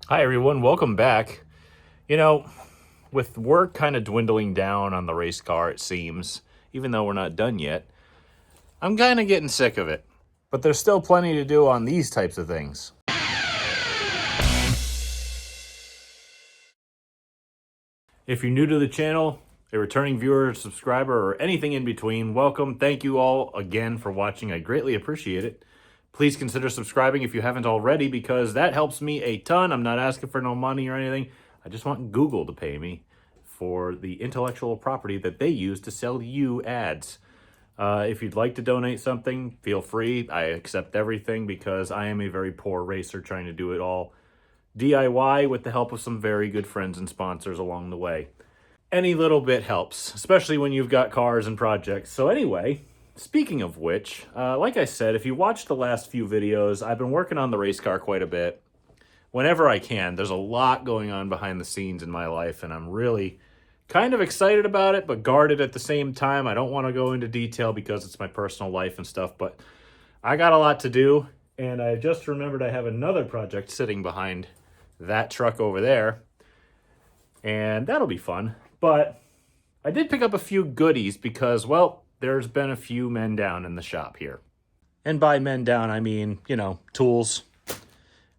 Hi, everyone. Welcome back. You know, with work kind of dwindling down on the race car, it seems, even though we're not done yet, I'm kind of getting sick of it. But there's still plenty to do on these types of things. If you're new to the channel, a returning viewer, subscriber, or anything in between, welcome. Thank you all again for watching. I greatly appreciate it. Please consider subscribing if you haven't already, because that helps me a ton. I'm not asking for no money or anything. I just want Google to pay me for the intellectual property that they use to sell you ads. If you'd like to donate something, feel free. I accept everything because I am a very poor racer trying to do it all DIY with the help of some very good friends and sponsors along the way. Any little bit helps, especially when you've got cars and projects. So anyway, speaking of which, like I said, if you watched the last few videos, I've been working on the race car quite a bit. Whenever I can, there's a lot going on behind the scenes in my life, and I'm really kind of excited about it, but guarded at the same time. I don't want to go into detail because it's my personal life and stuff, but I got a lot to do, and I just remembered I have another project sitting behind that truck over there, and that'll be fun. But I did pick up a few goodies because, well, there's been a few men down in the shop here. And by men down, I mean, tools,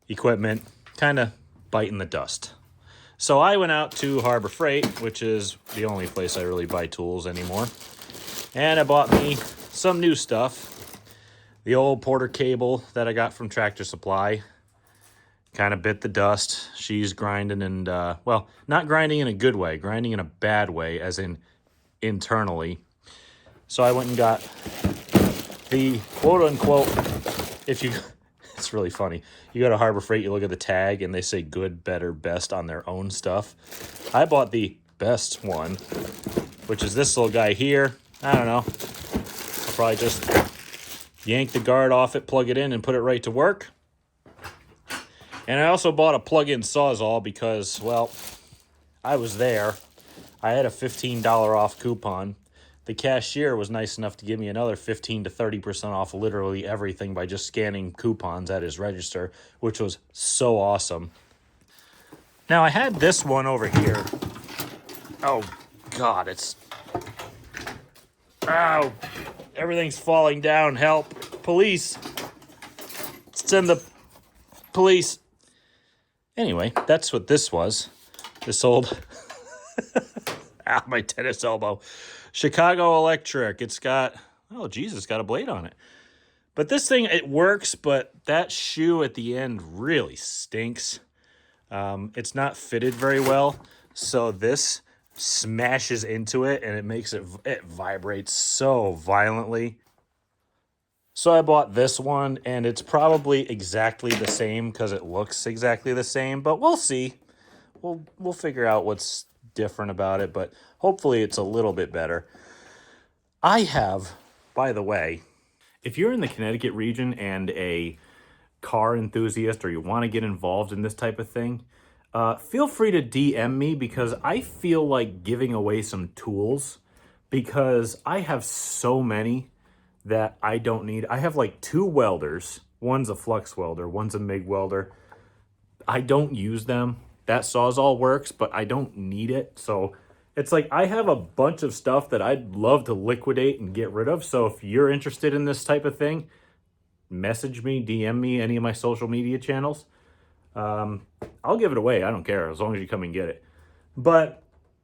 equipment, kind of biting the dust. So I went out to Harbor Freight, which is the only place I really buy tools anymore. And I bought me some new stuff. The old Porter cable that I got from Tractor Supply kind of bit the dust. She's grinding and, well, not grinding in a good way, grinding in a bad way, as in internally. So I went and got the quote-unquote, it's really funny. You go to Harbor Freight, you look at the tag, and they say good, better, best on their own stuff. I bought the best one, which is this little guy here. I don't know. I'll probably just yank the guard off it, plug it in, and put it right to work. And I also bought a plug-in Sawzall because, well, I was there. I had a $15 off coupon. The cashier was nice enough to give me another 15 to 30% off literally everything by just scanning coupons at his register, which was so awesome. Now, I had this one over here. Oh, God, oh, everything's falling down. Help. Police. Send the police. Anyway, that's what this was. This old... my tennis elbow. Chicago Electric. It's got... Oh, Jesus, it's got a blade on it. But this thing, it works, but that shoe at the end really stinks. It's not fitted very well, so this smashes into it, and it vibrates so violently. So I bought this one, and it's probably exactly the same because it looks exactly the same, but we'll see. We'll figure out what's different about it, but hopefully it's a little bit better. I have, by the way, if you're in the Connecticut region and a car enthusiast or you want to get involved in this type of thing, feel free to DM me because I feel like giving away some tools because I have so many that I don't need. I have like 2 welders. One's a flux welder, one's a MIG welder. I don't use them. That Sawzall works, but I don't need it. So it's like I have a bunch of stuff that I'd love to liquidate and get rid of. So if you're interested in this type of thing, message me, DM me, any of my social media channels. I'll give it away. I don't care as long as you come and get it. But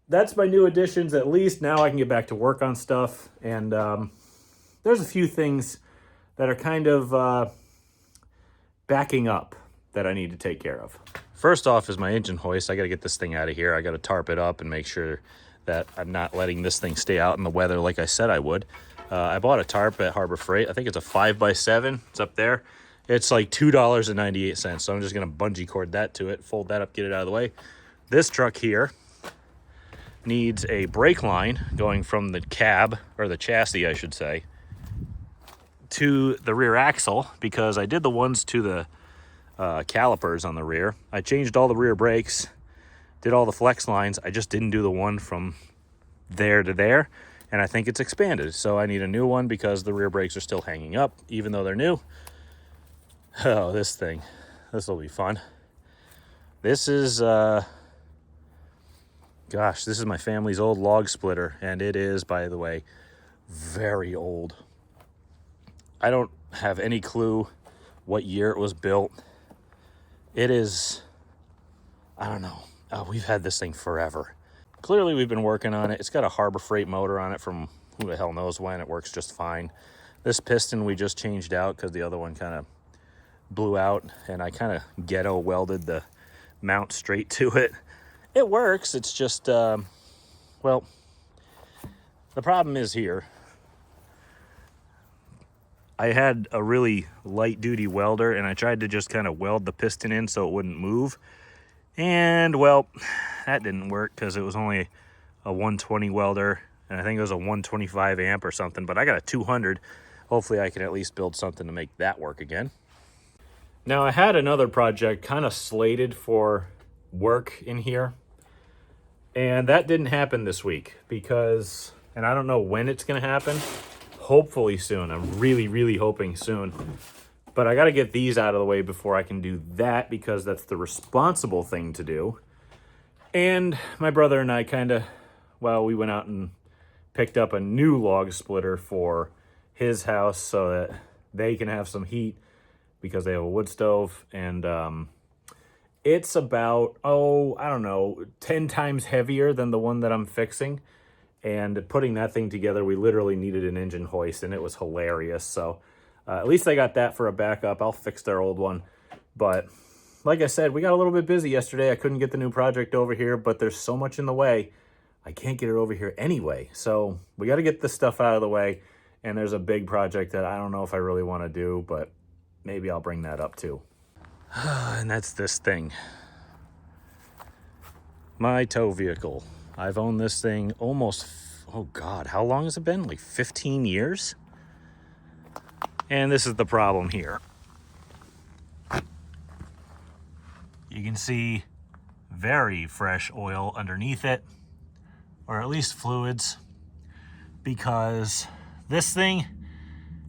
that's my new additions. At least now I can get back to work on stuff. And there's a few things that are kind of backing up that I need to take care of. First off is my engine hoist. I got to get this thing out of here. I got to tarp it up and make sure that I'm not letting this thing stay out in the weather like I said I would. I bought a tarp at Harbor Freight. I think it's a 5x7. It's up there. It's like $2.98. So I'm just going to bungee cord that to it, fold that up, get it out of the way. This truck here needs a brake line going from the cab, or the chassis, I should say, to the rear axle because I did the ones to the calipers on the rear. I changed all the rear brakes, did all the flex lines. I just didn't do the one from there to there, and I think it's expanded. So I need a new one because the rear brakes are still hanging up, even though they're new. Oh, this will be fun. This is, gosh, this is my family's old log splitter, and it is, by the way, very old. I don't have any clue what year it was built. It is, I don't know. We've had this thing forever. Clearly, we've been working on it. It's got a Harbor Freight motor on it from who the hell knows when. It works just fine. This piston we just changed out because the other one kind of blew out, and I kind of ghetto welded the mount straight to it. It works. It's just, well, the problem is here. I had a really light-duty welder, and I tried to just kind of weld the piston in so it wouldn't move. And, well, that didn't work because it was only a 120 welder, and I think it was a 125 amp or something, but I got a 200. Hopefully I can at least build something to make that work again. Now, I had another project kind of slated for work in here, and that didn't happen this week because, and I don't know when it's going to happen. Hopefully soon. I'm really, really hoping soon. But I got to get these out of the way before I can do that because that's the responsible thing to do. And my brother and I kind of, well, we went out and picked up a new log splitter for his house so that they can have some heat because they have a wood stove. And it's about, I don't know, 10 times heavier than the one that I'm fixing. And putting that thing together, we literally needed an engine hoist, and it was hilarious. So at least I got that for a backup. I'll fix their old one. But like I said, we got a little bit busy yesterday. I couldn't get the new project over here, but there's so much in the way. I can't get it over here anyway. So we got to get this stuff out of the way. And there's a big project that I don't know if I really want to do, but maybe I'll bring that up too. And that's this thing. My tow vehicle. I've owned this thing almost, oh God, how long has it been? Like 15 years? And this is the problem here. You can see very fresh oil underneath it, or at least fluids, because this thing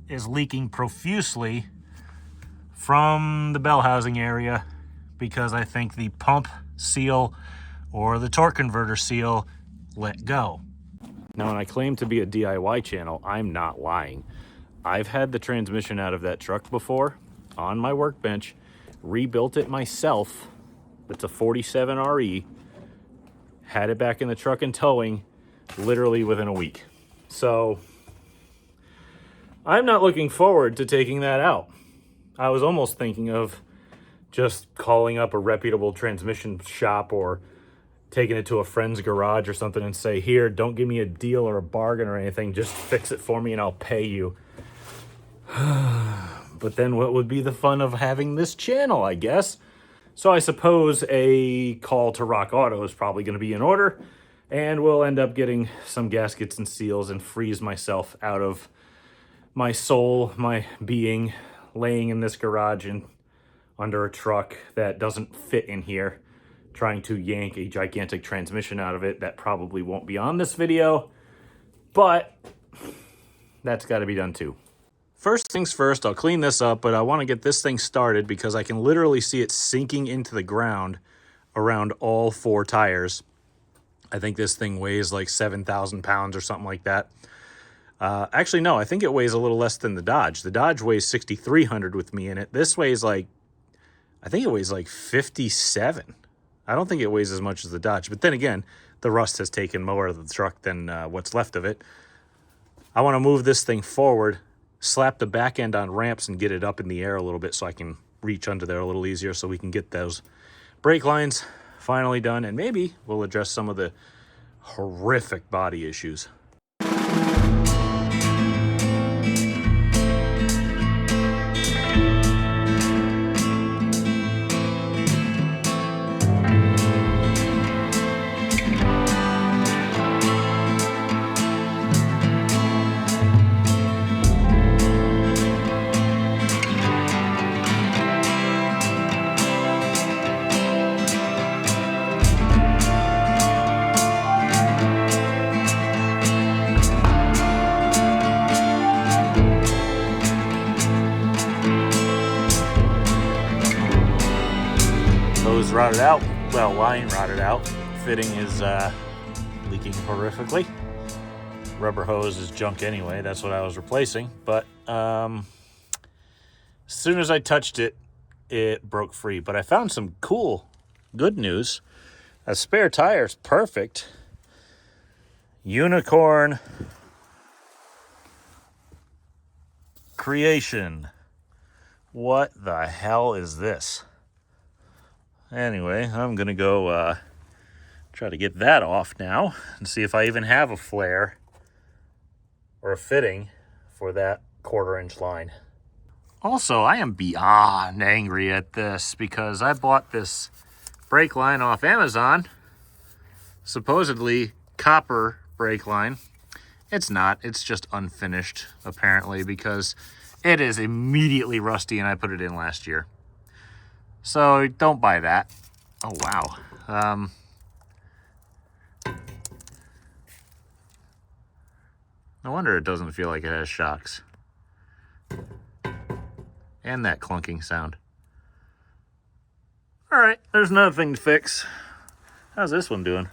is leaking profusely from the bell housing area because I think the pump seal or the torque converter seal let go. Now, when I claim to be a DIY channel, I'm not lying. I've had the transmission out of that truck before on my workbench, rebuilt it myself. It's a 47 RE, had it back in the truck and towing literally within a week. So I'm not looking forward to taking that out. I was almost thinking of just calling up a reputable transmission shop or taking it to a friend's garage or something and say, here, don't give me a deal or a bargain or anything, just fix it for me and I'll pay you. But then what would be the fun of having this channel, I guess? So I suppose a call to Rock Auto is probably going to be in order, and we'll end up getting some gaskets and seals and freeze myself out of my soul, my being, laying in this garage and under a truck that doesn't fit in here, trying to yank a gigantic transmission out of it that probably won't be on this video, but that's got to be done too. First things first, I'll clean this up, but I want to get this thing started because I can literally see it sinking into the ground around all 4 tires. I think this thing weighs like 7,000 pounds or something like that. Actually, no, I think it weighs a little less than the Dodge. The Dodge weighs 6,300 with me in it. This weighs like, I think it weighs like 57. I don't think it weighs as much as the Dodge, but then again, the rust has taken more of the truck than what's left of it. I want to move this thing forward, slap the back end on ramps and get it up in the air a little bit so I can reach under there a little easier so we can get those brake lines finally done, and maybe we'll address some of the horrific body issues. well, line rotted out. Fitting is leaking horrifically. Rubber hose is junk anyway. That's what I was replacing. But as soon as I touched it, it broke free. But I found some cool, good news. A spare tire is perfect. Unicorn creation. What the hell is this? Anyway, I'm gonna go try to get that off now and see if I even have a flare or a fitting for that 1/4-inch line. Also, I am beyond angry at this because I bought this brake line off Amazon, supposedly copper brake line. It's not, it's just unfinished apparently because it is immediately rusty and I put it in last year. So don't buy that. Oh, wow. No wonder it doesn't feel like it has shocks. And that clunking sound. All right, there's another thing to fix. How's this one doing?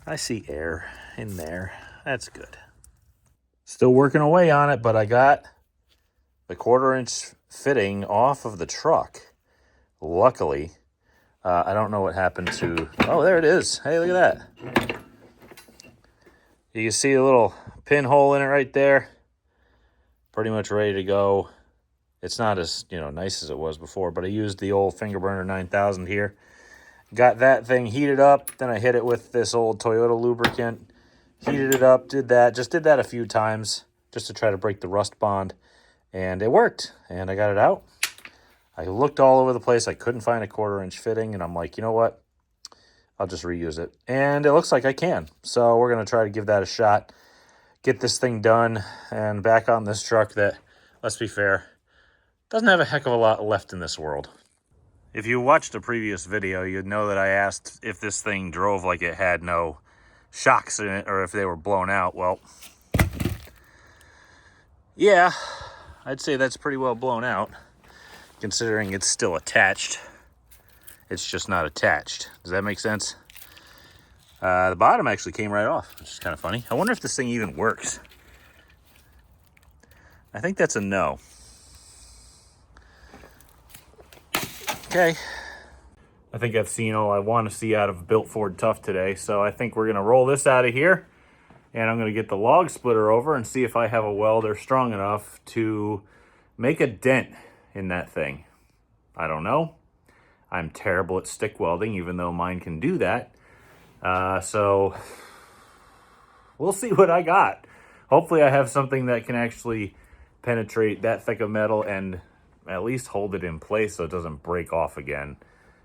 I see air in there. That's good. Still working away on it, but I got the 1/4-inch fitting off of the truck. Luckily, I don't know what happened to... Oh, there it is. Hey, look at that. You can see a little pinhole in it right there. Pretty much ready to go. It's not as, nice as it was before, but I used the old Fingerburner 9000 here. Got that thing heated up, then I hit it with this old Toyota lubricant. Heated it up, did that a few times just to try to break the rust bond. And it worked, and I got it out. I looked all over the place. I couldn't find a 1/4-inch fitting, and I'm like, you know what? I'll just reuse it. And it looks like I can. So we're going to try to give that a shot, get this thing done, and back on this truck that, let's be fair, doesn't have a heck of a lot left in this world. If you watched a previous video, you'd know that I asked if this thing drove like it had no shocks in it or if they were blown out. Well, yeah, I'd say that's pretty well blown out, considering it's still attached. It's just not attached. Does that make sense? The bottom actually came right off, which is kind of funny. I wonder if this thing even works. I think that's a no. Okay. I think I've seen all I want to see out of Built Ford Tough today, so I think we're going to roll this out of here, and I'm going to get the log splitter over and see if I have a welder strong enough to make a dent in that thing. I don't know. I'm terrible at stick welding, even though mine can do that. So we'll see what I got. Hopefully I have something that can actually penetrate that thick of metal and at least hold it in place so it doesn't break off again,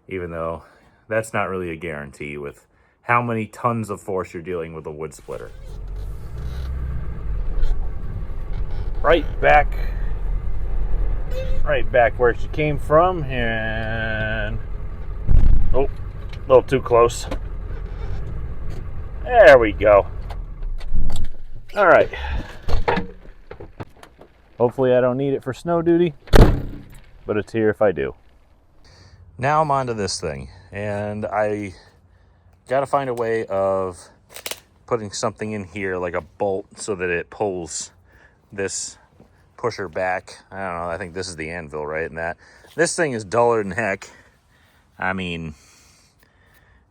even though that's not really a guarantee with how many tons of force you're dealing with a wood splitter. Right back where she came from, and oh, a little too close. There we go. All right. Hopefully I don't need it for snow duty, but it's here if I do. Now I'm onto this thing, and I got to find a way of putting something in here like a bolt so that it pulls this pusher back. I don't know, I think this is the anvil, right? And that this thing is duller than heck. I mean,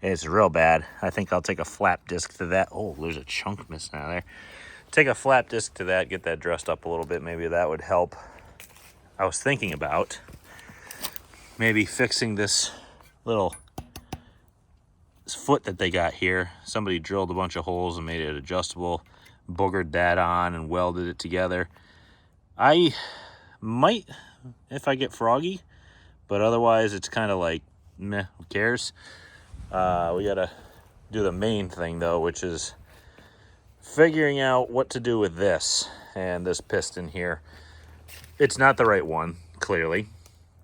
it's real bad. I think I'll take a flap disc to that. Oh, there's a chunk missing out of there. Take a flap disc to that, get that dressed up a little bit. Maybe that would help. I was thinking about maybe fixing this little foot that they got here. Somebody drilled a bunch of holes and made it adjustable, boogered that on and welded it together. I might if I get froggy, but otherwise it's kind of like, meh, who cares? We gotta do the main thing though, which is figuring out what to do with this and this piston here. It's not the right one, clearly.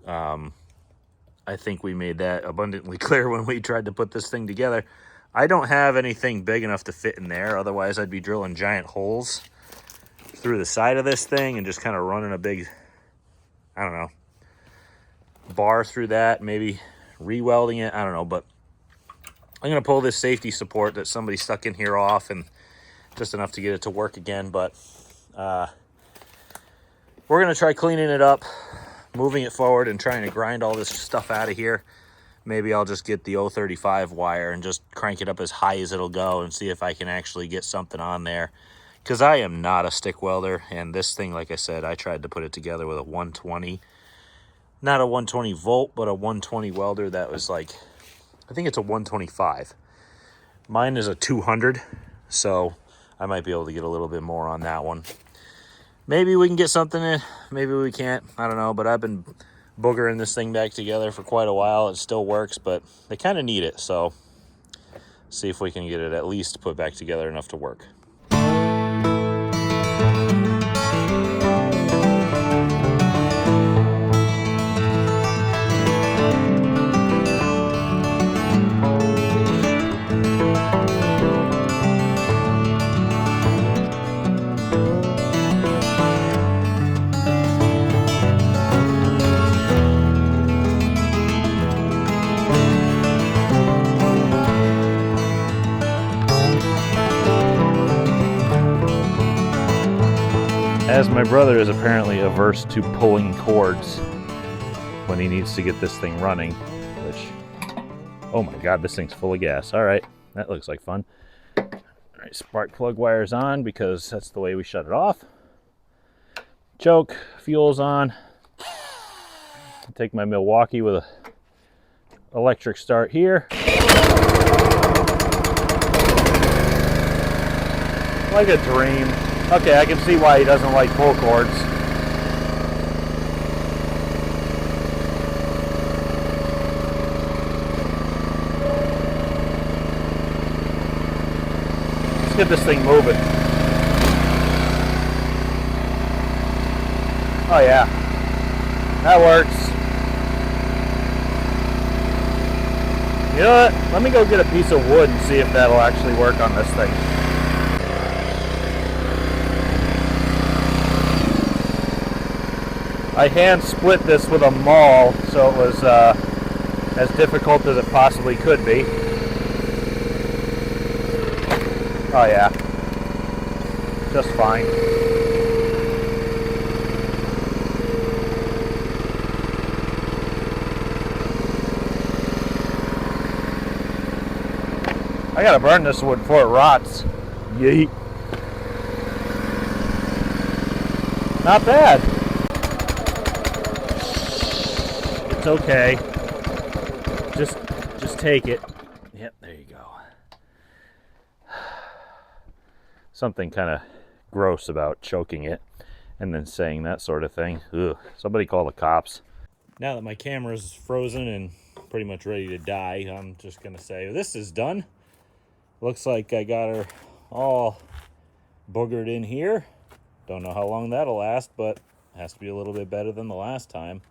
I think we made that abundantly clear when we tried to put this thing together. I don't have anything big enough to fit in there. Otherwise, I'd be drilling giant holes through the side of this thing and just kind of running a big, I don't know, bar through that, maybe re-welding it. I don't know, but I'm going to pull this safety support that somebody stuck in here off, and just enough to get it to work again. But we're going to try cleaning it up, moving it forward, and trying to grind all this stuff out of here. Maybe I'll just get the 035 wire and just crank it up as high as it'll go and see if I can actually get something on there. Because I am not a stick welder, and this thing, like I said, I tried to put it together with a 120. Not a 120 volt, but a 120 welder that was like, I think it's a 125. Mine is a 200, so I might be able to get a little bit more on that one. Maybe we can get something in, maybe we can't, I don't know, but I've been boogering this thing back together for quite a while. It still works, but they kind of need it, so see if we can get it at least put back together enough to work. As my brother is apparently averse to pulling cords when he needs to get this thing running, which, oh my God, this thing's full of gas. All right, that looks like fun. All right, spark plug wire's on because that's the way we shut it off. Choke, fuel's on. I'll take my Milwaukee with a electric start here. Like a dream. Okay, I can see why he doesn't like pull cords. Let's get this thing moving. Oh yeah, that works. You know what? Let me go get a piece of wood and see if that'll actually work on this thing. I hand split this with a maul, so it was as difficult as it possibly could be. Oh yeah, just fine. I gotta burn this wood before it rots. Yeet. Not bad. It's okay. Just take it. Yep, there you go. Something kind of gross about choking it and then saying that sort of thing. Ugh. Somebody call the cops. Now that my camera's frozen and pretty much ready to die, I'm just gonna say this is done. Looks like I got her all boogered in here. Don't know how long that'll last, but it has to be a little bit better than the last time.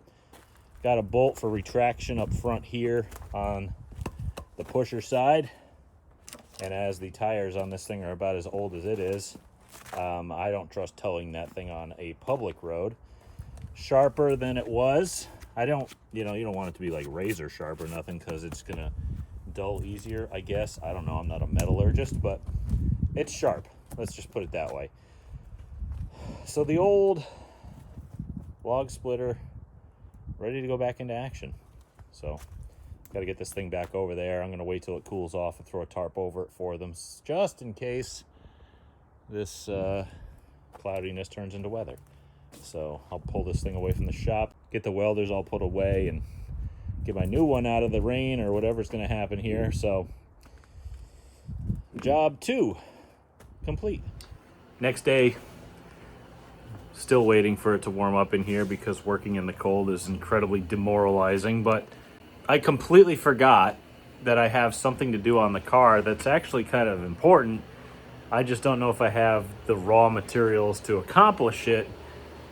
Got a bolt for retraction up front here on the pusher side. And as the tires on this thing are about as old as it is, I don't trust towing that thing on a public road. Sharper than it was. I don't, you don't want it to be like razor sharp or nothing because it's going to dull easier, I guess. I don't know. I'm not a metallurgist, but it's sharp. Let's just put it that way. So the old log splitter ready to go back into action. So got to get this thing back over there. I'm going to wait till it cools off and throw a tarp over it for them just in case this cloudiness turns into weather. So I'll pull this thing away from the shop, get the welders all put away, and get my new one out of the rain or whatever's going to happen here. So job 2 complete. Next day, still waiting for it to warm up in here because working in the cold is incredibly demoralizing, but I completely forgot that I have something to do on the car that's actually kind of important. I just don't know if I have the raw materials to accomplish it,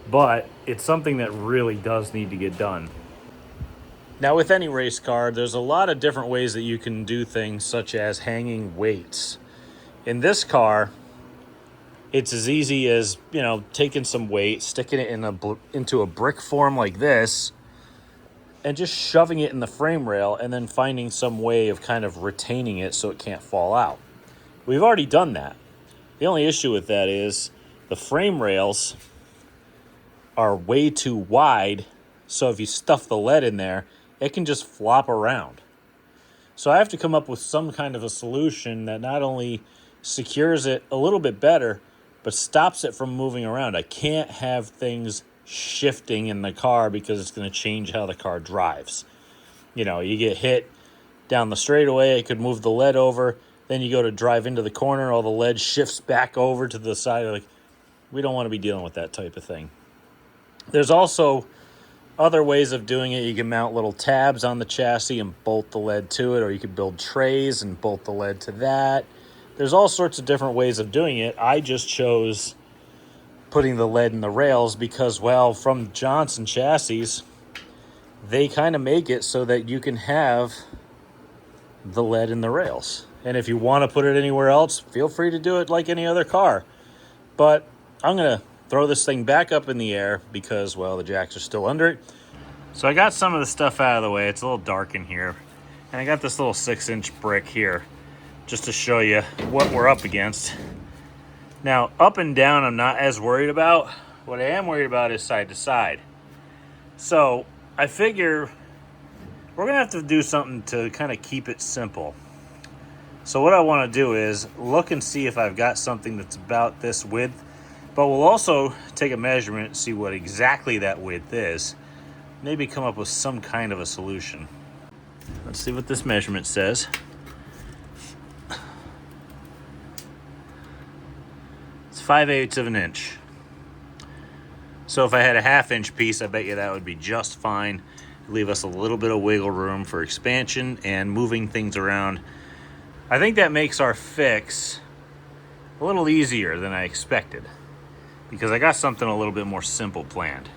but it's something that really does need to get done. Now, with any race car, there's a lot of different ways that you can do things, such as hanging weights. In this car, it's as easy as, taking some weight, sticking it into a brick form like this, and just shoving it in the frame rail and then finding some way of kind of retaining it so it can't fall out. We've already done that. The only issue with that is the frame rails are way too wide, so if you stuff the lead in there, it can just flop around. So I have to come up with some kind of a solution that not only secures it a little bit better, but stops it from moving around. I can't have things shifting in the car because it's going to change how the car drives. You know, you get hit down the straightaway, it could move the lead over. Then you go to drive into the corner, all the lead shifts back over to the side. Like, we don't want to be dealing with that type of thing. There's also other ways of doing it. You can mount little tabs on the chassis and bolt the lead to it, or you could build trays and bolt the lead to that. There's all sorts of different ways of doing it. I just chose putting the lead in the rails because, well, from Johnson chassis, they kind of make it so that you can have the lead in the rails. And if you want to put it anywhere else, feel free to do it like any other car. But I'm going to throw this thing back up in the air because, well, the jacks are still under it. So I got some of the stuff out of the way. It's a little dark in here. And I got this little 6-inch brick here just to show you what we're up against. Now, up and down, I'm not as worried about. What I am worried about is side to side. So I figure we're going to have to do something to kind of keep it simple. So what I want to do is look and see if I've got something that's about this width, but we'll also take a measurement and see what exactly that width is. Maybe come up with some kind of a solution. Let's see what this measurement says. It's 5/8 of an inch. So if I had a 1/2-inch piece, I bet you that would be just fine. Leave us a little bit of wiggle room for expansion and moving things around. I think that makes our fix a little easier than I expected because I got something a little bit more simple planned.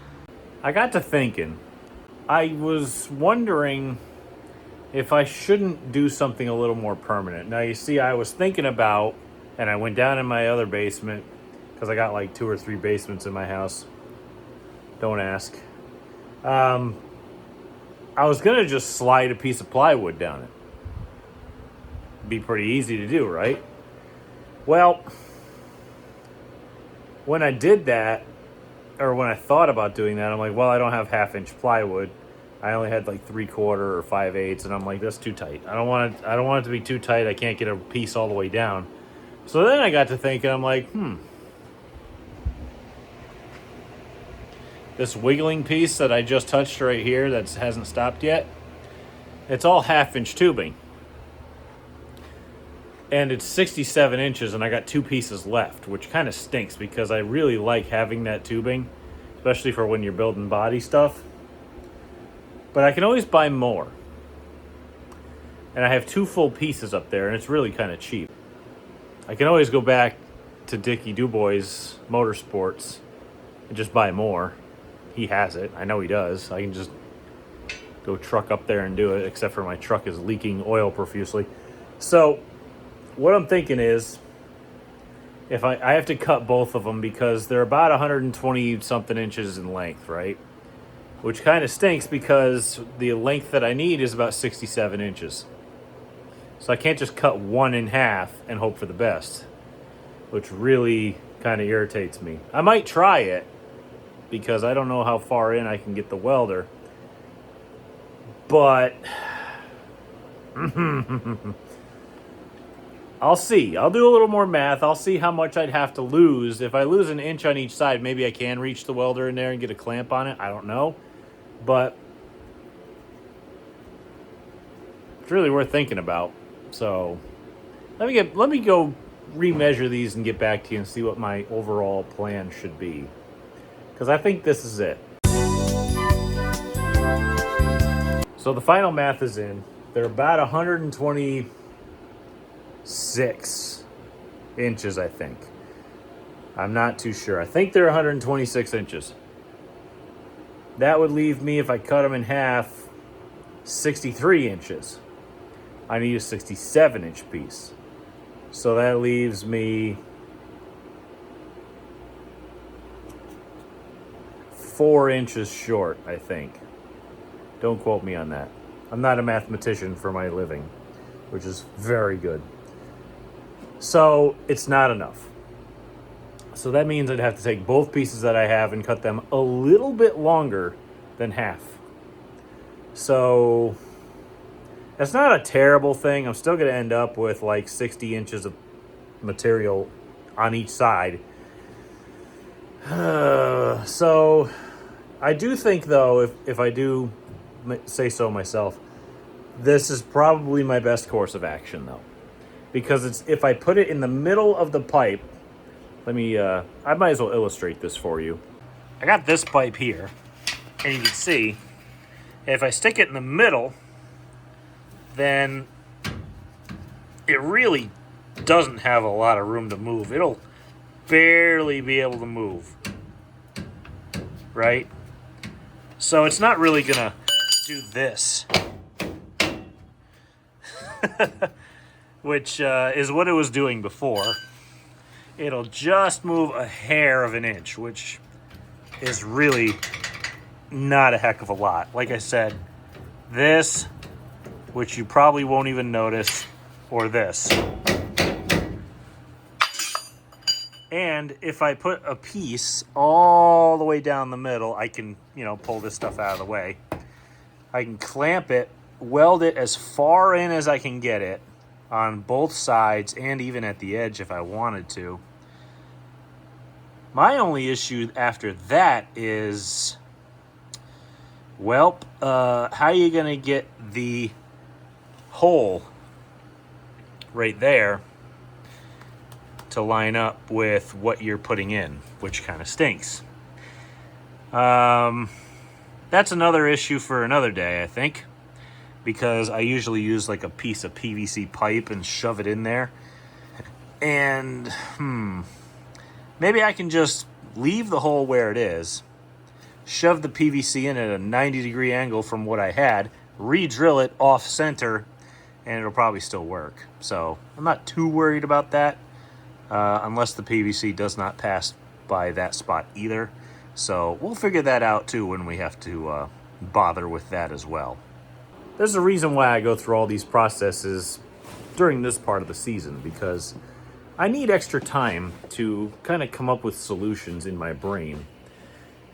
I got to thinking, I was wondering if I shouldn't do something a little more permanent. Now, you see, I was thinking about, and I went down in my other basement because I got like 2 or 3 basements in my house. Don't ask. I was going to just slide a piece of plywood down it. Be pretty easy to do, right? Well, when I did that, or when I thought about doing that, I'm like, well, I don't have 1/2-inch plywood. I only had like 3/4 or 5/8, and I'm like, that's too tight. I don't want it to be too tight. I can't get a piece all the way down. So then I got to thinking, I'm like, this wiggling piece that I just touched right here that hasn't stopped yet, it's all 1/2-inch tubing. And it's 67 inches, and I got 2 pieces left, which kind of stinks because I really like having that tubing, especially for when you're building body stuff. But I can always buy more. And I have 2 full pieces up there, and it's really kind of cheap. I can always go back to Dickie DuBois Motorsports and just buy more. He has it. I know he does. I can just go truck up there and do it, except for my truck is leaking oil profusely. So what I'm thinking is, if I have to cut both of them because they're about 120 something inches in length, right? Which kind of stinks because the length that I need is about 67 inches. So I can't just cut one in half and hope for the best, which really kind of irritates me. I might try it because I don't know how far in I can get the welder, but I'll see. I'll do a little more math. I'll see how much I'd have to lose. If I lose an inch on each side, maybe I can reach the welder in there and get a clamp on it. I don't know. But it's really worth thinking about. So let me go remeasure these and get back to you and see what my overall plan should be. Because I think this is it. So the final math is in. They're about 126 inches, I think. I'm not too sure. I think they're 126 inches. That would leave me, if I cut them in half, 63 inches. I need a 67-inch piece. So that leaves me 4 inches short, I think. Don't quote me on that. I'm not a mathematician for my living, which is very good. So it's not enough. So that means I'd have to take both pieces that I have and cut them a little bit longer than half. So that's not a terrible thing. I'm still going to end up with like 60 inches of material on each side. So I do think, though, if I do say so myself, this is probably my best course of action, though. Because it's if I put it in the middle of the pipe, I might as well illustrate this for you. I got this pipe here, and you can see, if I stick it in the middle, then it really doesn't have a lot of room to move. It'll barely be able to move, right? So it's not really gonna do this, which is what it was doing before. It'll just move a hair of an inch, which is really not a heck of a lot. Like I said, this, which you probably won't even notice, or this. And if I put a piece all the way down the middle, I can, pull this stuff out of the way. I can clamp it, weld it as far in as I can get it on both sides and even at the edge if I wanted to. My only issue after that is, how are you going to get the hole right there to line up with what you're putting in, which kind of stinks. That's another issue for another day, I think, because I usually use like a piece of PVC pipe and shove it in there. And, maybe I can just leave the hole where it is, shove the PVC in at a 90-degree angle from what I had, re-drill it off center, and it'll probably still work. So I'm not too worried about that, unless the PVC does not pass by that spot either. So we'll figure that out too when we have to bother with that as well. There's a reason why I go through all these processes during this part of the season, because I need extra time to kind of come up with solutions in my brain.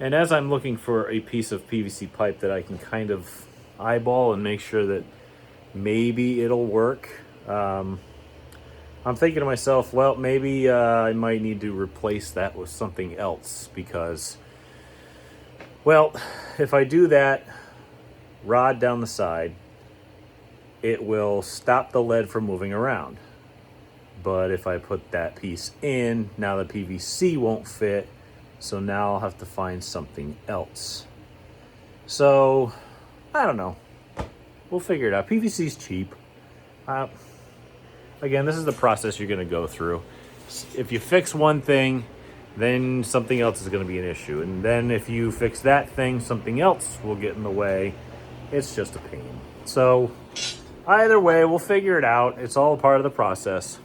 And as I'm looking for a piece of PVC pipe that I can kind of eyeball and make sure that maybe it'll work, I'm thinking to myself, well, maybe I might need to replace that with something else, because, well, if I do that rod down the side, it will stop the lead from moving around. But if I put that piece in, now the PVC won't fit, so now I'll have to find something else. So, I don't know. We'll figure it out. PVC's cheap. Again, this is the process you're going to go through. If you fix one thing, then something else is going to be an issue. And then if you fix that thing, something else will get in the way. It's just a pain. So, either way, we'll figure it out. It's all part of the process.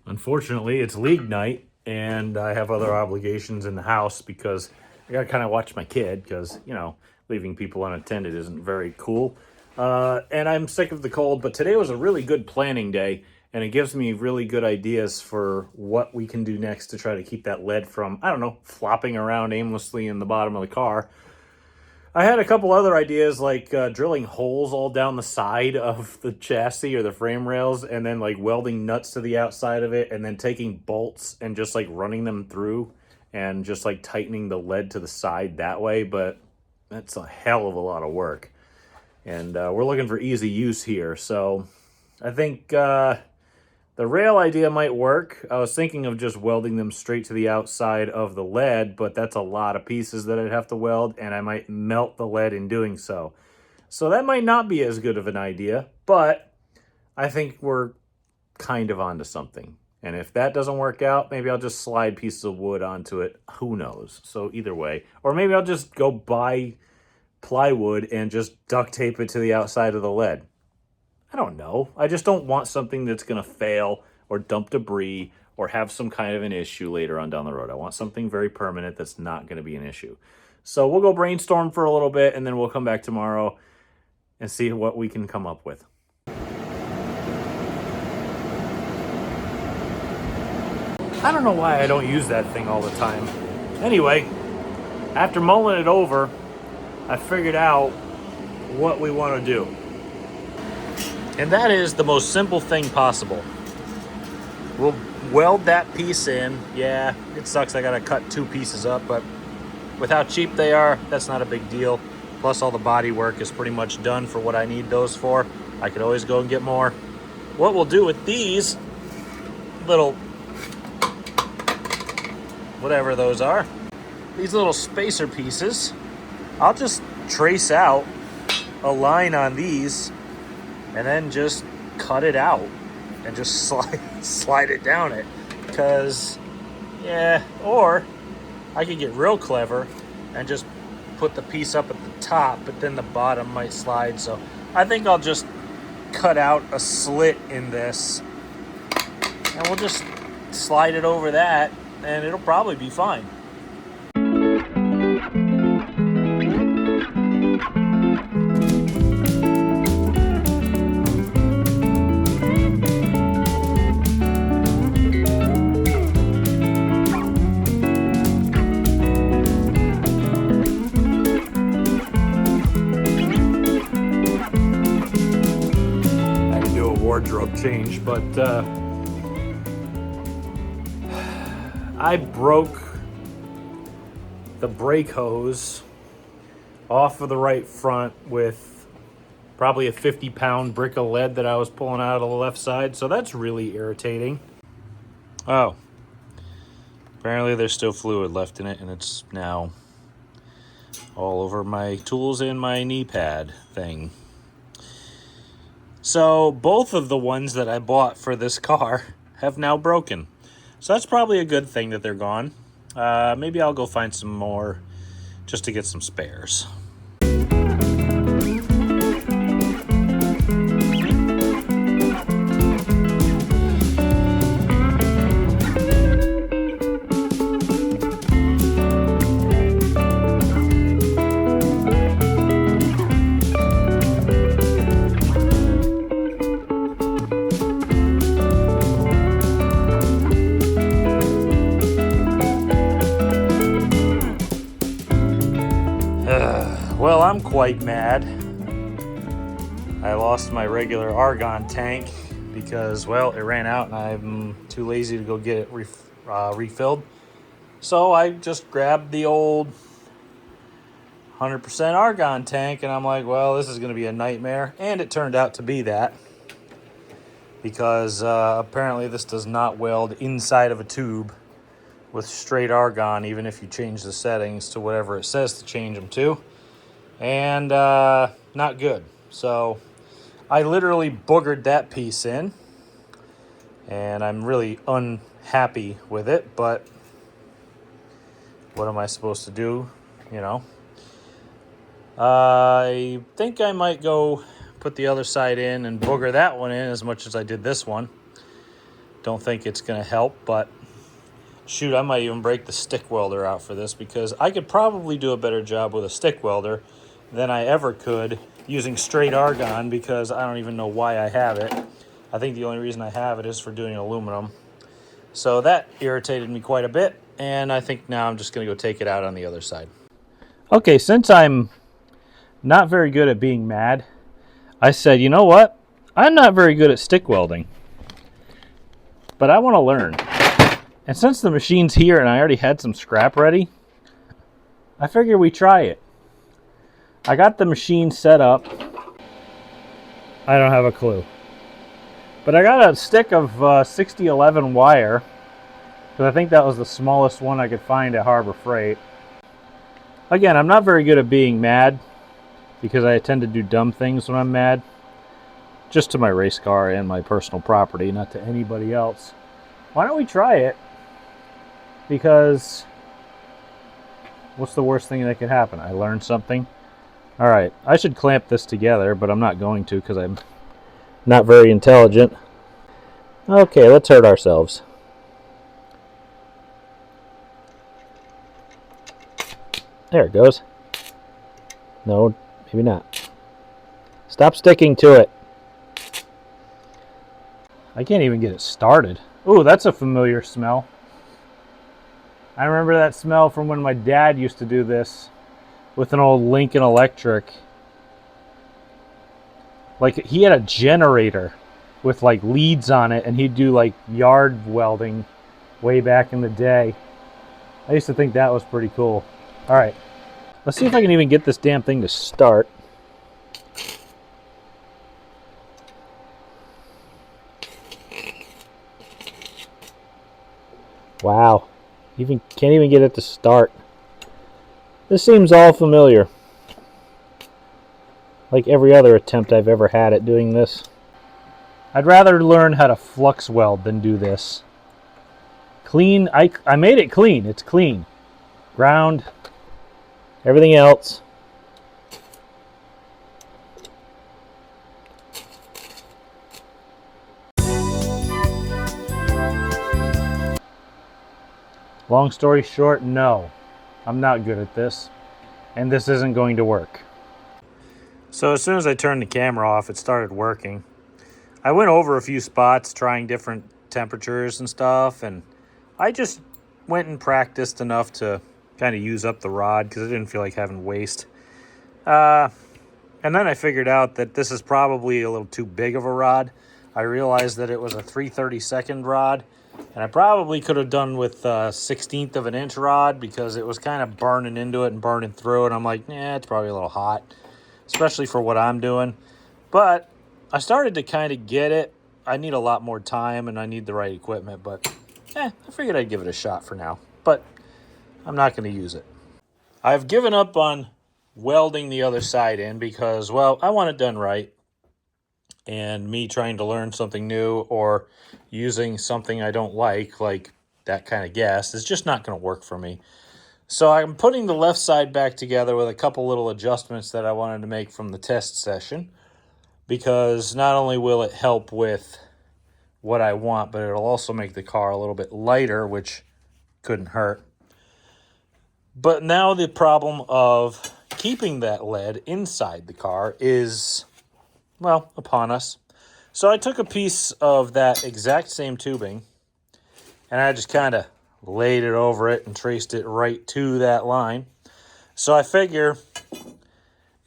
Unfortunately, it's league night, and I have other obligations in the house because I got to kind of watch my kid because, leaving people unattended isn't very cool. And I'm sick of the cold, but today was a really good planning day, and it gives me really good ideas for what we can do next to try to keep that lead from, flopping around aimlessly in the bottom of the car. I had a couple other ideas, like drilling holes all down the side of the chassis or the frame rails, and then like welding nuts to the outside of it, and then taking bolts and just like running them through and just like tightening the lead to the side that way. But that's a hell of a lot of work. And we're looking for easy use here. So I think the rail idea might work. I was thinking of just welding them straight to the outside of the lead, but that's a lot of pieces that I'd have to weld, and I might melt the lead in doing so. So that might not be as good of an idea, but I think we're kind of onto something. And if that doesn't work out, maybe I'll just slide pieces of wood onto it. Who knows? So either way. Or maybe I'll just go buy plywood and just duct tape it to the outside of the lead. I don't know. I just don't want something that's going to fail or dump debris or have some kind of an issue later on down the road. I want something very permanent that's not going to be an issue. So we'll go brainstorm for a little bit, and then we'll come back tomorrow and see what we can come up with. I don't know why I don't use that thing all the time. Anyway, after mulling it over, I figured out what we want to do. And that is the most simple thing possible. We'll weld that piece in. Yeah, it sucks I gotta cut 2 pieces up, but with how cheap they are, that's not a big deal. Plus all the body work is pretty much done for what I need those for. I could always go and get more. What we'll do with these little, whatever those are, these little spacer pieces, I'll just trace out a line on these and then just cut it out and just slide it down it. Because, yeah, or I could get real clever and just put the piece up at the top, but then the bottom might slide. So I think I'll just cut out a slit in this and we'll just slide it over that and it'll probably be fine. Wardrobe change, but I broke the brake hose off of the right front with probably a 50-pound brick of lead that I was pulling out of the left side, so that's really irritating. Oh, apparently there's still fluid left in it, and it's now all over my tools and my knee pad thing. So both of the ones that I bought for this car have now broken. So that's probably a good thing that they're gone. Maybe I'll go find some more just to get some spares. Well, I'm quite mad. I lost my regular argon tank because, well, it ran out and I'm too lazy to go get it refilled. So I just grabbed the old 100% argon tank and I'm like, well, this is going to be a nightmare. And it turned out to be that because apparently this does not weld inside of a tube with straight argon, even if you change the settings to whatever it says to change them to. And not good. So I literally boogered that piece in and I'm really unhappy with it, but what am I supposed to do? You know, I think I might go put the other side in and booger that one in as much as I did this one. Don't think it's going to help, but shoot, I might even break the stick welder out for this because I could probably do a better job with a stick welder than I ever could using straight argon because I don't even know why I have it. I think the only reason I have it is for doing aluminum. So that irritated me quite a bit, and I think now I'm just going to go take it out on the other side. Okay, since I'm not very good at being mad, I said, you know what? I'm not very good at stick welding, but I want to learn. And since the machine's here and I already had some scrap ready, I figure we try it. I got the machine set up. I don't have a clue. But I got a stick of 6011 wire, because I think that was the smallest one I could find at Harbor Freight. Again, I'm not very good at being mad, because I tend to do dumb things when I'm mad. Just to my race car and my personal property, not to anybody else. Why don't we try it? Because what's the worst thing that could happen? I learned something. Alright, I should clamp this together, but I'm not going to because I'm not very intelligent. Okay, let's hurt ourselves. There it goes. No, maybe not. Stop sticking to it. I can't even get it started. Ooh, that's a familiar smell. I remember that smell from when my dad used to do this with an old Lincoln Electric. Like, he had a generator with like leads on it, and he'd do like yard welding way back in the day. I used to think that was pretty cool. All right, let's see if I can even get this damn thing to start. Wow, can't even get it to start. This seems all familiar, like every other attempt I've ever had at doing this. I'd rather learn how to flux weld than do this. Clean, I made it clean. It's clean. Ground, everything else. Long story short, no. I'm not good at this, and this isn't going to work. So as soon as I turned the camera off, it started working. I went over a few spots trying different temperatures and stuff, and I just went and practiced enough to kind of use up the rod because I didn't feel like having waste. And then I figured out that this is probably a little too big of a rod. I realized that it was a 3/32 rod, and I probably could have done with a 1/16 of an inch rod because it was kind of burning into it and burning through it. I'm like, yeah, it's probably a little hot, especially for what I'm doing. But I started to kind of get it. I need a lot more time and I need the right equipment, but I figured I'd give it a shot for now. But I'm not going to use it. I've given up on welding the other side in because, well, I want it done right. And me trying to learn something new or using something I don't like that kind of gas, is just not going to work for me. So I'm putting the left side back together with a couple little adjustments that I wanted to make from the test session, because not only will it help with what I want, but it'll also make the car a little bit lighter, which couldn't hurt. But now the problem of keeping that lead inside the car is, well, upon us. So I took a piece of that exact same tubing and I just kind of laid it over it and traced it right to that line. So I figure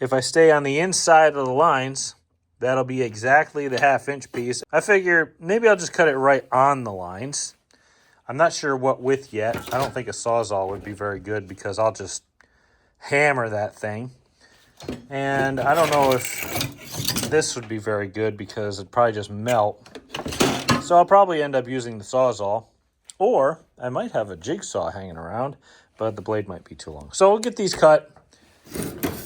if I stay on the inside of the lines, that'll be exactly the 1/2 inch piece. I figure maybe I'll just cut it right on the lines. I'm not sure what width yet. I don't think a Sawzall would be very good because I'll just hammer that thing. And I don't know if this would be very good because it'd probably just melt. So I'll probably end up using the Sawzall. Or I might have a jigsaw hanging around, but the blade might be too long. So we'll get these cut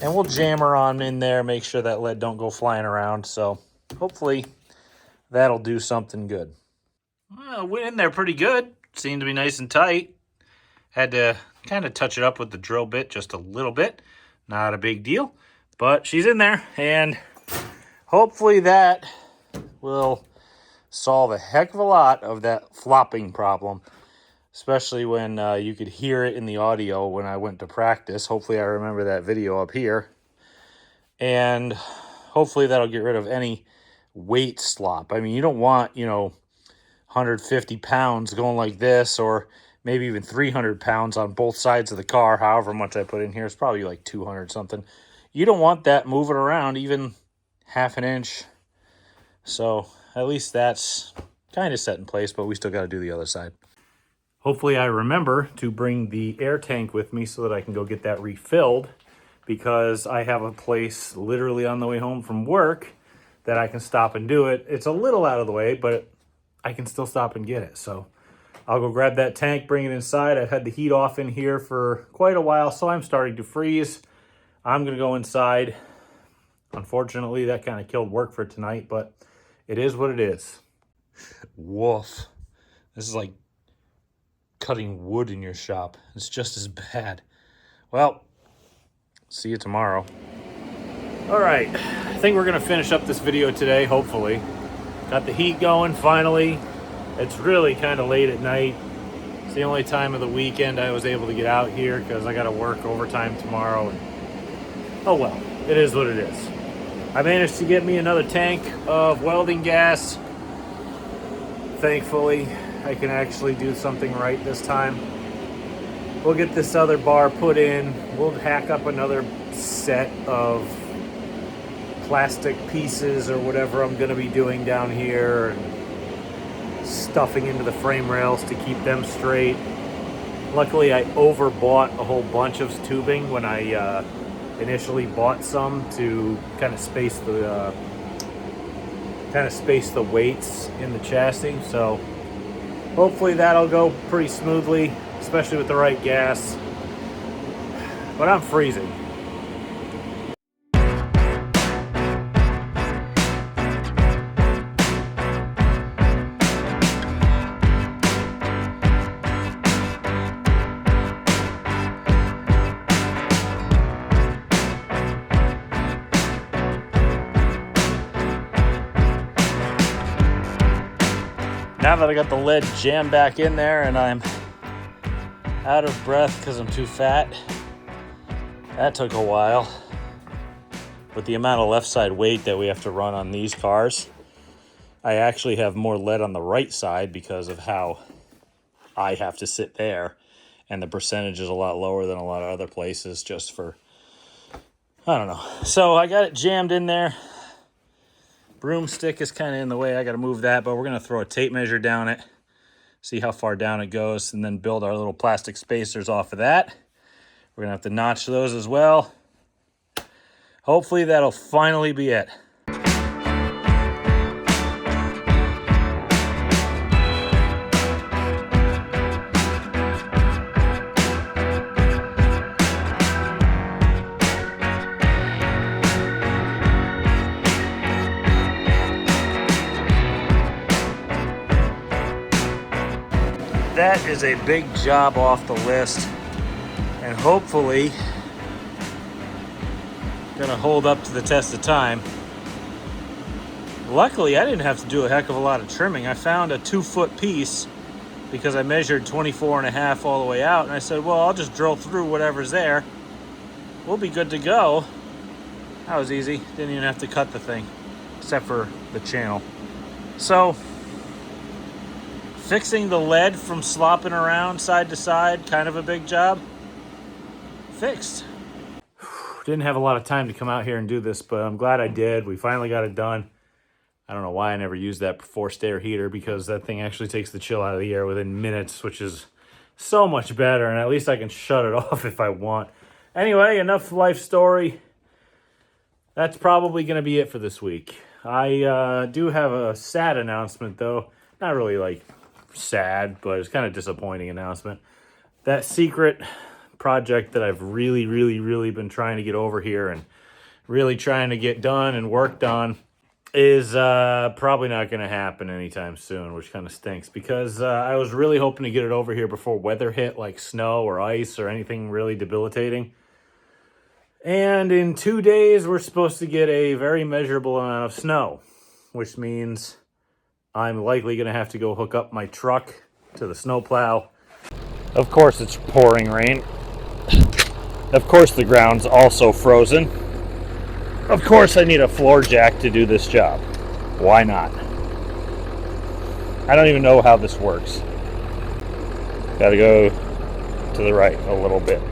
and we'll jam her on in there, make sure that lead don't go flying around. So hopefully that'll do something good. Well, it went in there pretty good. Seemed to be nice and tight. Had to kind of touch it up with the drill bit just a little bit. Not a big deal, but she's in there, and hopefully that will solve a heck of a lot of that flopping problem, especially when you could hear it in the audio when I went to practice. Hopefully I remember that video up here, and hopefully that'll get rid of any weight slop. I mean, you don't want, 150 pounds going like this, or maybe even 300 pounds on both sides of the car. However much I put in here, it's probably like 200 something. You don't want that moving around even 1/2 inch. So at least that's kind of set in place, but we still got to do the other side. Hopefully I remember to bring the air tank with me so that I can go get that refilled, because I have a place literally on the way home from work that I can stop and do it. It's a little out of the way, but I can still stop and get it. So I'll go grab that tank, bring it inside. I've had the heat off in here for quite a while, so I'm starting to freeze. I'm going to go inside. Unfortunately, that kind of killed work for tonight, but it is what it is. Woof. This is like cutting wood in your shop. It's just as bad. Well, see you tomorrow. All right, I think we're going to finish up this video today, hopefully. Got the heat going finally. It's really kind of late at night. It's the only time of the weekend I was able to get out here because I got to work overtime tomorrow. And, oh well, it is what it is. I managed to get me another tank of welding gas. Thankfully, I can actually do something right this time. We'll get this other bar put in. We'll hack up another set of plastic pieces or whatever I'm going to be doing down here, and stuffing into the frame rails to keep them straight. Luckily, I overbought a whole bunch of tubing when I initially bought some to kind of space the weights in the chassis. So hopefully that'll go pretty smoothly, especially with the right gas. But I'm freezing. Now that I got the lead jammed back in there and I'm out of breath because I'm too fat, that took a while. With the amount of left side weight that we have to run on these cars, I actually have more lead on the right side because of how I have to sit there. And the percentage is a lot lower than a lot of other places just for, I don't know. So I got it jammed in there. Broomstick is kind of in the way. I got to move that, but we're going to throw a tape measure down it, see how far down it goes, and then build our little plastic spacers off of that. We're going to have to notch those as well. Hopefully that'll finally be it. That is a big job off the list, and hopefully gonna hold up to the test of time. Luckily, I didn't have to do a heck of a lot of trimming. I found a 2-foot piece because I measured 24.5 all the way out, and I said, well, I'll just drill through whatever's there. We'll be good to go. That was easy. Didn't even have to cut the thing, except for the channel. So, fixing the lead from slopping around side to side, kind of a big job. Fixed. Didn't have a lot of time to come out here and do this, but I'm glad I did. We finally got it done. I don't know why I never used that forced air heater, because that thing actually takes the chill out of the air within minutes, which is so much better, and at least I can shut it off if I want. Anyway, enough life story. That's probably going to be it for this week. I do have a sad announcement, though. Not really like sad, but it's kind of disappointing announcement. That secret project that I've really been trying to get over here and really trying to get done and worked on is probably not going to happen anytime soon, which kind of stinks, because I was really hoping to get it over here before weather hit, like snow or ice or anything really debilitating. And in 2 days, we're supposed to get a very measurable amount of snow, which means I'm likely going to have to go hook up my truck to the snowplow. Of course, it's pouring rain. Of course, the ground's also frozen. Of course, I need a floor jack to do this job. Why not? I don't even know how this works. Got to go to the right a little bit.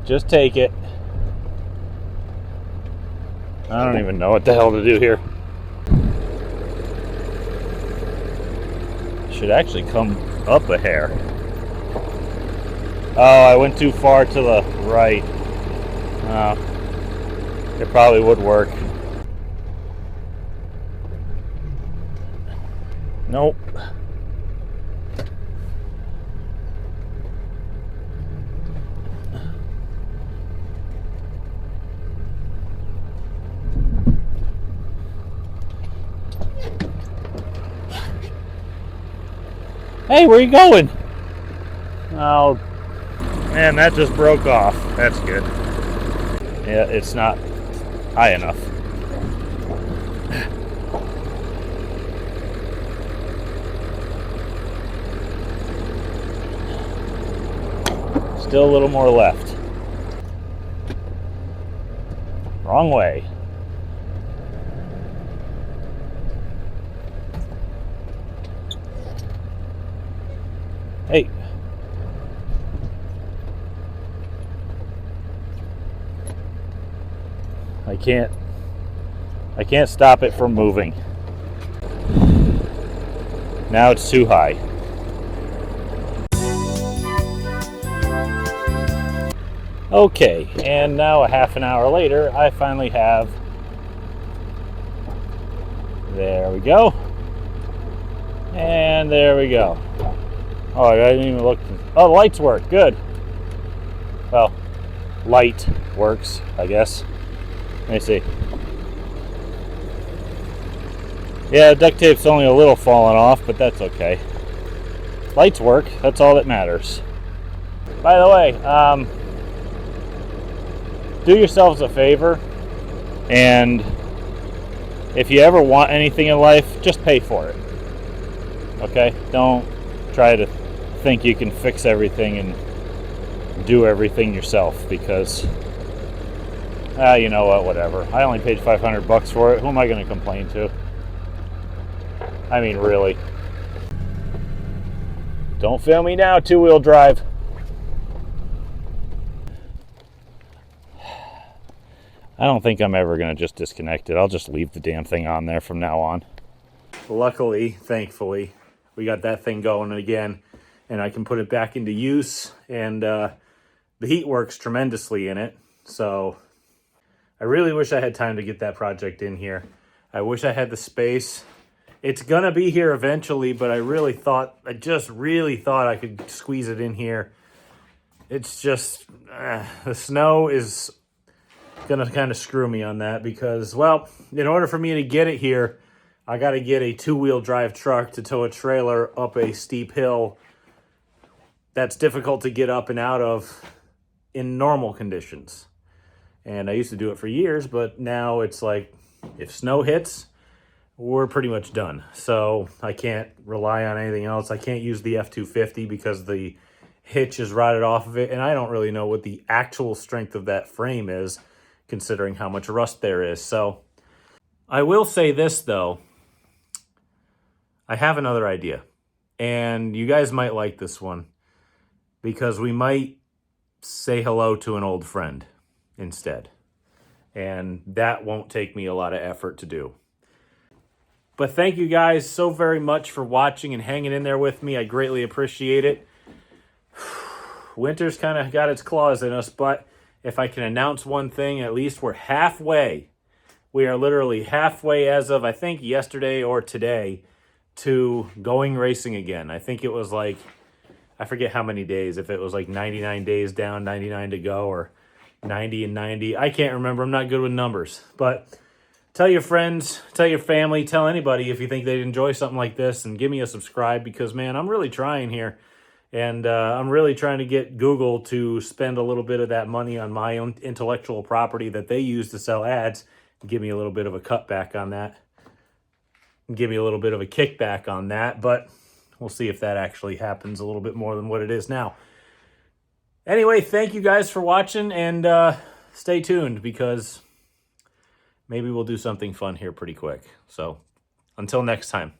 Just take it. I don't even know what the hell to do here. Should actually come up a hair. Oh, I went too far to the right. Oh, it probably would work. Nope. Hey, where are you going? Oh, man, that just broke off. That's good. Yeah, it's not high enough. Still a little more left. Wrong way. Hey. I can't stop it from moving. Now it's too high. Okay, and now a half an hour later, I finally have, there we go, and there we go. Oh, I didn't even look, oh, the lights work, good. Well, light works, I guess. Let me see. Yeah, duct tape's only a little falling off, but that's okay. Lights work, that's all that matters. By the way, do yourselves a favor, and if you ever want anything in life, just pay for it. Okay? Don't try to think you can fix everything and do everything yourself, because you know what, whatever. I only paid $500 for it. Who am I going to complain to? I mean, really. Don't fail me now, two-wheel drive. I don't think I'm ever going to just disconnect it. I'll just leave the damn thing on there from now on. Luckily, thankfully, we got that thing going again, and I can put it back into use, and the heat works tremendously in it. So I really wish I had time to get that project in here. I wish I had the space. It's going to be here eventually, but I just really thought I could squeeze it in here. It's just, the snow is going to kind of screw me on that because, well, in order for me to get it here, I got to get a two-wheel drive truck to tow a trailer up a steep hill that's difficult to get up and out of in normal conditions. And I used to do it for years, but now it's like, if snow hits, we're pretty much done. So I can't rely on anything else. I can't use the F-250 because the hitch is rotted off of it, and I don't really know what the actual strength of that frame is, considering how much rust there is. So I will say this, though. I have another idea, and you guys might like this one, because we might say hello to an old friend instead, and that won't take me a lot of effort to do. But thank you guys so very much for watching and hanging in there with me. I greatly appreciate it. Winter's kind of got its claws in us, but if I can announce one thing, at least we're halfway. We are literally halfway as of, I think, yesterday or today to going racing again. I think it was like, I forget how many days, if it was like 99 days down, 99 to go, or 90 and 90. I can't remember. I'm not good with numbers. But tell your friends, tell your family, tell anybody if you think they'd enjoy something like this, and give me a subscribe, because, man, I'm really trying here. And I'm really trying to get Google to spend a little bit of that money on my own intellectual property that they use to sell ads, and give me a little bit of a cutback on that. And give me a little bit of a kickback on that. But we'll see if that actually happens a little bit more than what it is now. Anyway, thank you guys for watching, and stay tuned, because maybe we'll do something fun here pretty quick. So until next time.